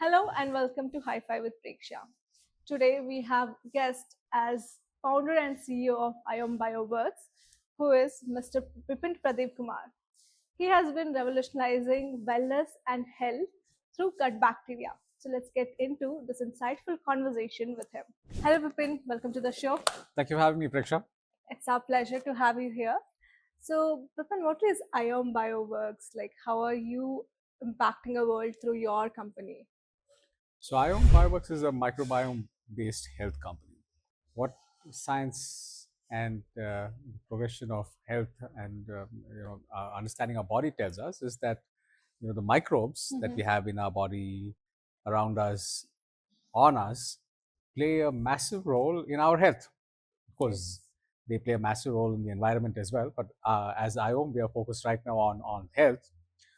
Hello and welcome to Highfive with Prekshya. Today we have guest as founder and CEO of IOM Bioworks, who is Mr. Bipin Kumar. He has been revolutionizing wellness and health through gut bacteria. So let's get into this insightful conversation with him. Hello Bipin, welcome to the show. Thank you for having me, Prekshya. It's our pleasure to have you here. So Bipin, what is IOM Bioworks? Like, how are you impacting a world through your company? So IOM Bioworks is a microbiome-based health company. What science and progression of health and understanding our body tells us is that the microbes that we have in our body, around us, on us, play a massive role in our health. Of course, they play a massive role in the environment as well. But as IOM, we are focused right now on health.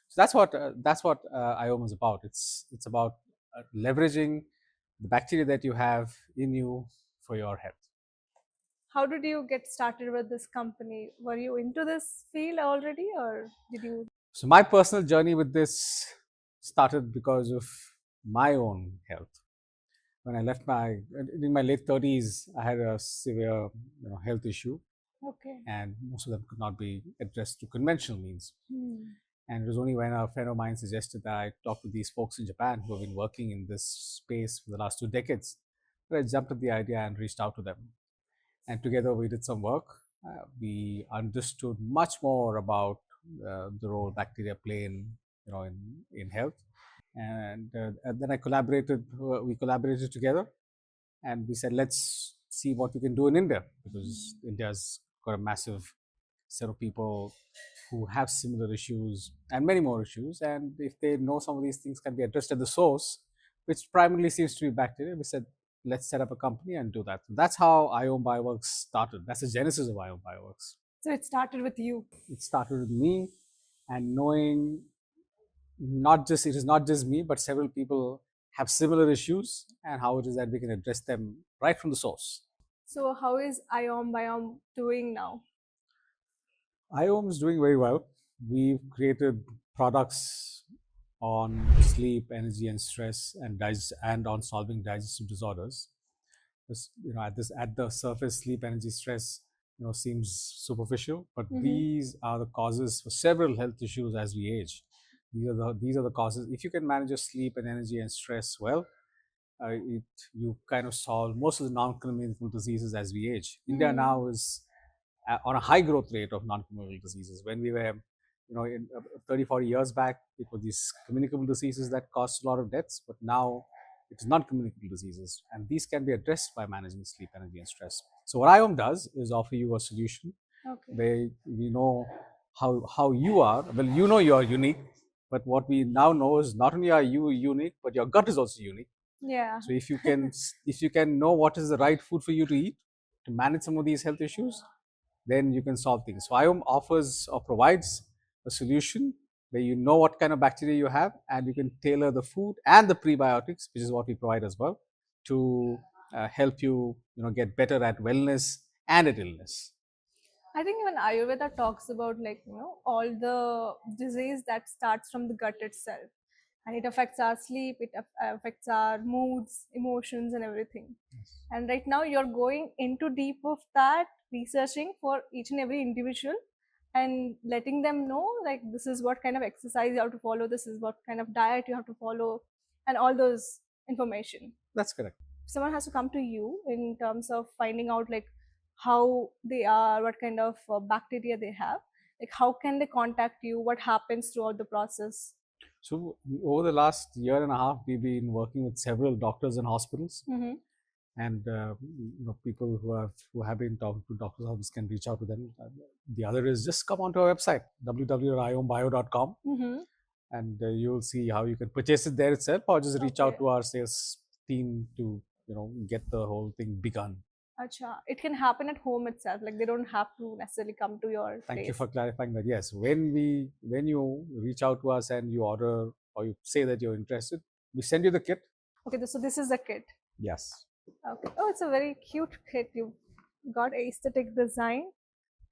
So that's what IOM is about. It's about leveraging the bacteria that you have in you for your health. How did you get started with this company? Were you into this field already, or did you? So my personal journey with this started because of my own health. When I left in my late 30s, I had a severe health issue. Okay. And most of them could not be addressed through conventional means. And it was only when a friend of mine suggested that I talk to these folks in Japan who have been working in this space for the last 2 decades that I jumped at the idea and reached out to them. And together we did some work. We understood much more about the role bacteria play in health. And then we collaborated together, and we said, let's see what we can do in India, because India's got a massive set of people who have similar issues and many more issues. And if they know some of these things can be addressed at the source, which primarily seems to be bacteria, we said, let's set up a company and do that. So that's how IOM Bioworks started. That's the genesis of IOM Bioworks. So it started with you. It started with me, and knowing it is not just me, but several people have similar issues, and how it is that we can address them right from the source. So how is IOM Biome doing now? IOM is doing very well. We've created products on sleep, energy, and stress, and on solving digestive disorders. Just, at the surface, sleep, energy, stress, seems superficial, but these are the causes for several health issues as we age. These are the causes. If you can manage your sleep and energy and stress well, you kind of solve most of the non-communicable diseases as we age. India now is on a high growth rate of non-communicable diseases. When we were, in 30, 40 years back, it was these communicable diseases that caused a lot of deaths, but now it's non-communicable diseases, and these can be addressed by managing sleep, energy, and stress. So what IOM does is offer you a solution. Where we know how you are. Well, you are unique, but what we now know is not only are you unique, but your gut is also unique. Yeah. So if you can know what is the right food for you to eat to manage some of these health issues, then you can solve things. So IOM offers or provides a solution where you know what kind of bacteria you have, and you can tailor the food and the prebiotics, which is what we provide as well, to help you get better at wellness and at illness. I think even Ayurveda talks about all the disease that starts from the gut itself, and it affects our sleep, it affects our moods, emotions, and everything. Yes. And right now you're going into deep of that, researching for each and every individual and letting them know, like, this is what kind of exercise you have to follow, this is what kind of diet you have to follow, and all those information. That's correct. Someone has to come to you in terms of finding out like how they are, what kind of bacteria they have, like how can they contact you, what happens throughout the process. So over the last year and a half, we've been working with several doctors and hospitals, and people who have been talking to doctors' offices can reach out to them. The other is just come onto our website www.iombio.com, and you'll see how you can purchase it there itself, or just reach out to our sales team to get the whole thing begun. Acha, it can happen at home itself. Like they don't have to necessarily come to your place. Thank you for clarifying that. Yes, when you reach out to us and you order or you say that you're interested, we send you the kit. Okay, so this is the kit. Yes. Okay. Oh, it's a very cute kit. You got aesthetic design.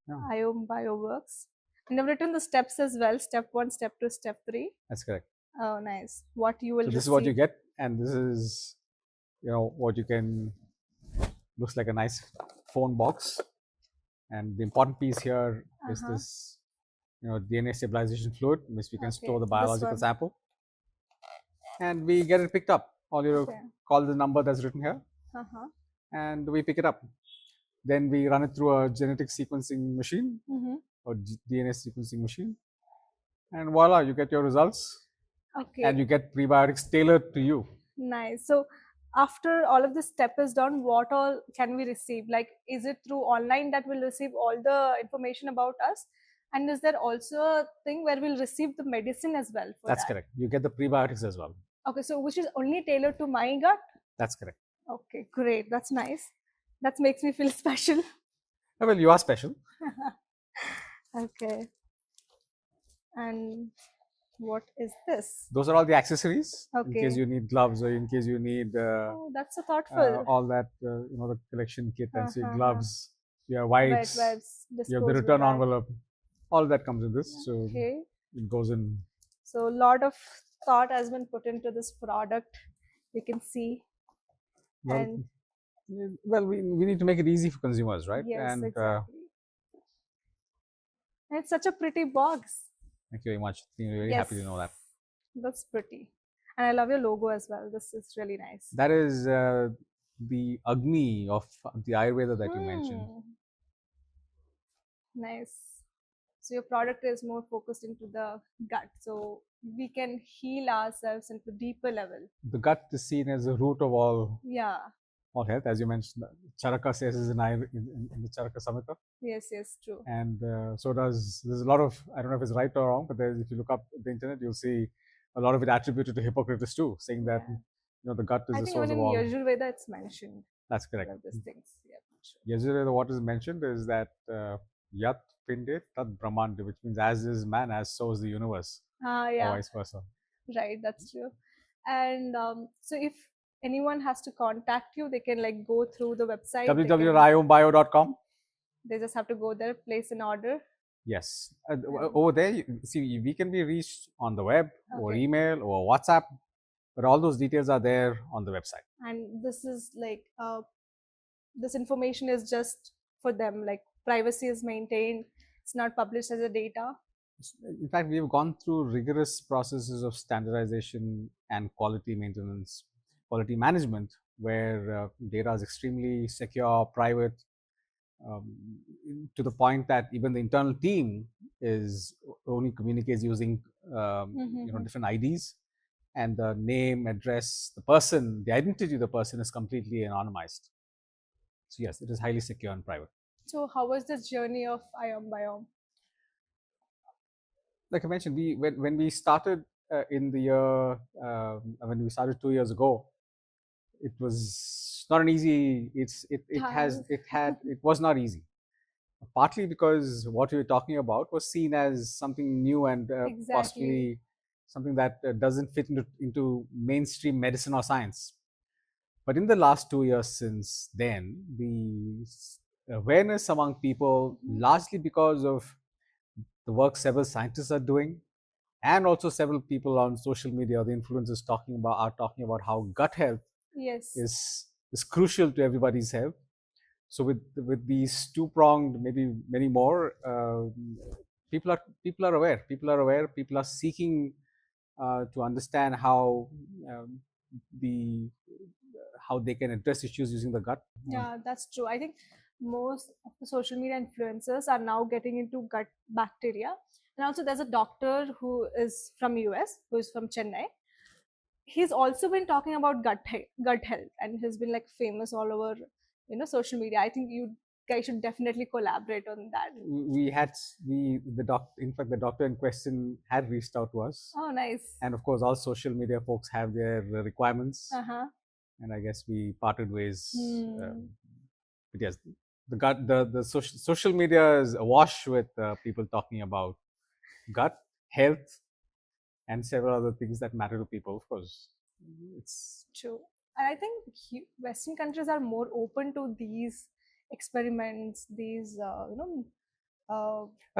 Yeah. IOM Bioworks. And I've written the steps as well. Step 1, step 2, step 3. That's correct. Oh, nice. What you will So this is what you get. and this is, what you can, looks like a nice phone box. And the important piece here is this, DNA stabilization fluid, which we can store the biological sample, and we get it picked up. All you call the number that's written here, and we pick it up. Then we run it through a genetic sequencing machine or DNA sequencing machine, and voila, you get your results. And you get prebiotics tailored to you. Nice. So after all of this step is done, what all can we receive? Like, is it through online that we'll receive all the information about us? And is there also a thing where we'll receive the medicine as well? That's correct. You get the prebiotics as well. Okay, so which is only tailored to my gut? That's correct. Okay, great. That's nice. That makes me feel special. Well, you are special. Okay. And what is this? Those are all the accessories. Okay. In case you need gloves, or in case you need oh, that's so thoughtful. all that, the collection kit, and say gloves, your wipes, you have the return envelope. All that comes in this. So it goes in. So a lot of thought has been put into this product. You can see. Well, we need to make it easy for consumers, right? Yes, and, exactly. And it's such a pretty box. Thank you very much. I'm very happy to know that. That's pretty. And I love your logo as well. This is really nice. That is the Agni of the Ayurveda that you mentioned. Nice. So your product is more focused into the gut. So we can heal ourselves into deeper level. The gut is seen as the root of all health, as you mentioned. Charaka says in the Charaka Samhita. Yes, true. And so there's a lot of, I don't know if it's right or wrong, but if you look up the internet, you'll see a lot of it attributed to Hippocrates too, saying that the gut is the source of all. I think even in Yajurveda it's mentioned. That's correct. These things. Yeah, sure. Yajurveda, what is mentioned is that Yat Pinde Tat Brahmanda, which means as is man, as so is the universe. Or vice versa. Right, that's true. And so if anyone has to contact you, they can go through the website www.iombio.com. They just have to go there, place an order. Yes, over there, we can be reached on the web, or email, or WhatsApp, but all those details are there on the website. And this is this information is just for them, privacy is maintained. It's not published as a data. In fact, we've gone through rigorous processes of standardization and quality maintenance, quality management, where data is extremely secure, private, to the point that even the internal team only communicates using different IDs, and the name, address, the person, the identity of the person is completely anonymized. So yes, it is highly secure and private. So how was the journey of IOM Biome? Like I mentioned, when we started in the year, when we started 2 years ago, it was not an easy. It was not easy. Partly because what we were talking about was seen as something new and possibly something that doesn't fit into mainstream medicine or science. But in the last 2 years since then, the awareness among people, largely because of the work several scientists are doing, and also several people on social media, the influencers are talking about how gut health is crucial to everybody's health. So with these two-pronged, maybe many more, people are aware. People are seeking to understand how they can address issues using the gut. Yeah, that's true. I think most of the social media influencers are now getting into gut bacteria. And also there's a doctor who is from US, who is from Chennai. He's also been talking about gut health, and he's been famous all over social media. I think you guys should definitely collaborate on that. In fact, the doctor in question had reached out to us. Oh, nice. And of course, all social media folks have their requirements. And I guess we parted ways. But yes, the social media is awash with people talking about gut health and several other things that matter to people. Of course, it's true. And I think Western countries are more open to these experiments, these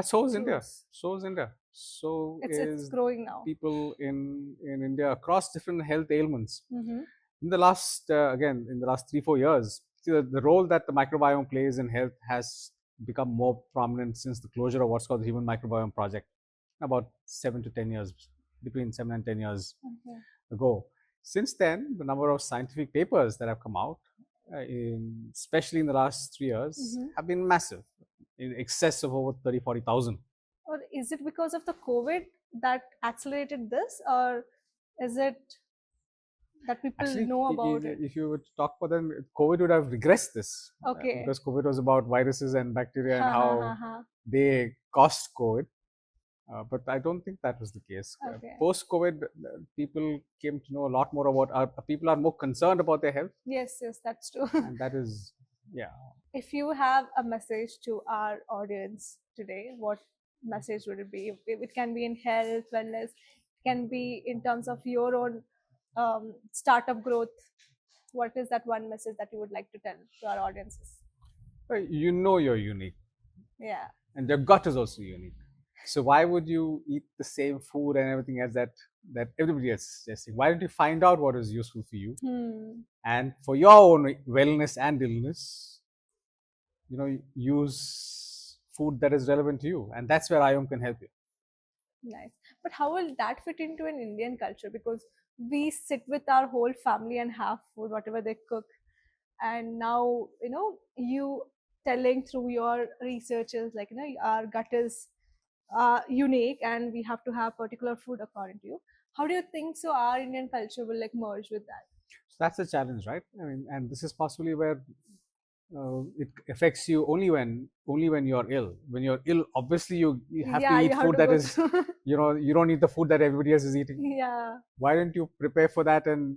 So is India. fruits. So is India. So It's is growing now. people in India across different health ailments. Mm-hmm. In the last, again, in the last 3-4 years, the role that the microbiome plays in health has become more prominent since the closure of what's called the Human Microbiome Project about 7 to 10 years, between 7 and 10 years ago. Since then, the number of scientific papers that have come out, especially in the last 3 years, have been massive, in excess of over 30,000-40,000. Or is it because of the COVID that accelerated this, or is it that people Actually, know about it? if you would talk about them, COVID would have regressed this. Okay. Because COVID was about viruses and bacteria and how they caused COVID. But I don't think that was the case. Okay. Post-COVID, people came to know a lot more about people are more concerned about their health. Yes, that's true. And that is, yeah. If you have a message to our audience today, what message would it be? It can be in health, wellness, it can be in terms of your own startup growth. What is that one message that you would like to tell to our audiences? You know you're unique. Yeah. And your gut is also unique. So why would you eat the same food and everything else that everybody else is suggesting? Why don't you find out what is useful for you? And for your own wellness and illness, use food that is relevant to you. And that's where IOM can help you. Nice. But how will that fit into an Indian culture? Because we sit with our whole family and have food, whatever they cook. And now, you telling through your researches, like, our gut is unique and we have to have particular food according to you. How do you think so our Indian culture will merge with that? So that's the challenge, right? I mean, and this is possibly where it affects you only when you're ill. When you're ill, obviously you have to eat food that is, you don't eat the food that everybody else is eating. Yeah. Why don't you prepare for that and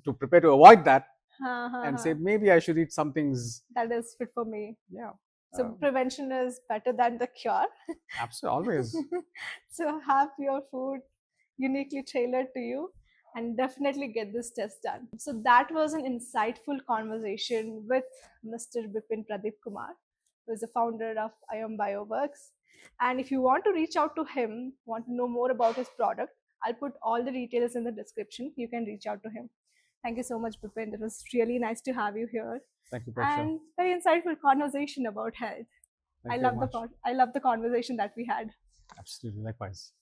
to prepare to avoid that and say maybe I should eat some things that is fit for me. Yeah. So prevention is better than the cure. Absolutely, always. So have your food uniquely tailored to you and definitely get this test done. So that was an insightful conversation with Mr. Bipin Kumar, who is the founder of IOM Bioworks. And if you want to reach out to him, want to know more about his product, I'll put all the details in the description. You can reach out to him. Thank you so much, Bipin. It was really nice to have you here. Thank you, Prekshya. And very insightful conversation about health. I love the conversation that we had. Absolutely, likewise.